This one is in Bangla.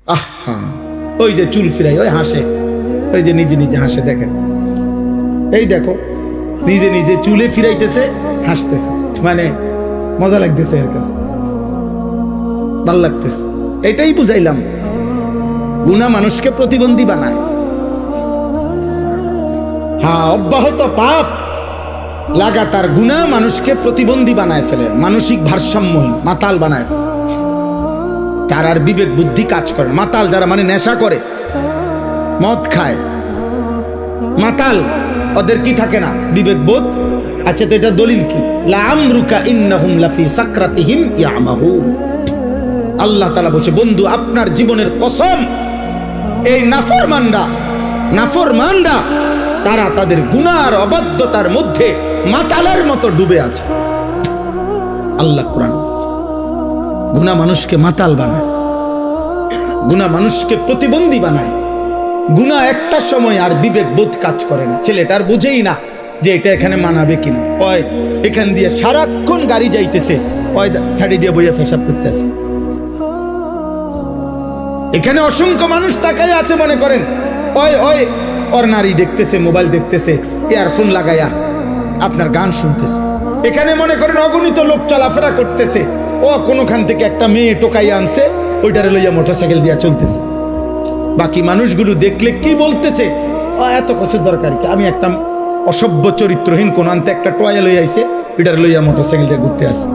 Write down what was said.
আহা, ওই যে চুল ফিরাই, ওই হাসে, ওই যে নিজে নিজে হাসে, দেখেন এই দেখো নিজে নিজে চুলে ফিরাইতেছে, হাসতেছে, মানে মজা লাগতেছে, এর কাছে ভাল লাগতেছে। এটাই বুঝাইলাম, গুনাহ মানুষকে প্রতিবন্ধী বানায়। হ্যাঁ, অব্যাহত পাপ লাগাতার গুনাহ মানুষকে প্রতিবন্ধী বানায় ফেলে, মানসিক ভারসাম্যহীন, মাতাল বানায় ফেলে। তার আর বিবেক বুদ্ধি কাজ করে। মাতাল যারা, মানে নেশা করে, মদ খায়, মাতাল, ওদের কি থাকে না? বিবেক বোধ। আচ্ছা, তো এটা দলিল কি? লাআমরুকা ইন্নাহুম লাফি সাকরাতিহিম ইয়ামাহুন। আল্লাহ তাআলা বলছে, বন্ধু আপনার জীবনের কসম, এই নাফরমানরা তারা তাদের গুনাহ আর অবাধ্যতার মধ্যে মাতালের মতো ডুবে আছে। আল্লাহ কোরআন বলছে, গুনাহ মানুষকে মাতাল বানায়, গুনাহ মানুষকে প্রতিবন্ধী বানায়। গুনাহ একটা সময় আর বিবেক বোধ কাজ করে না, ছেলেটার বুঝেই না যে এটা এখানে মানাবে কিনা। ওই এখান দিয়ে সারাক্ষণ গাড়ি যাইতেছে, ওই ছাড়ি দিয়ে বইয়া পেশাব করতে আছে। এখানে অসংখ্য মানুষ তাকায় আছে, মনে করেন ওই ওর নারী দেখতেছে, মোবাইল দেখতেছে, ইয়ারফোন লাগাইয়া আপনার গান শুনতেছে। এখানে মনে করেন অগণিত লোক চলাফেরা করতেছে, ও কোনোখান থেকে একটা মেয়ে টোকাইয়া আনছে, ওইটারে লইয়া মোটরসাইকেল দিয়া চলতেছে। বাকি মানুষগুলো দেখলে কি বলতেছে, ও এত কিছুর দরকার কি, আমি একটা অসভ্য চরিত্রহীন কোন আনতে একটা টয়া লইয়া আইছে, ওইটারে লইয়া মোটরসাইকেল দিয়ে ঘুরতে আসে।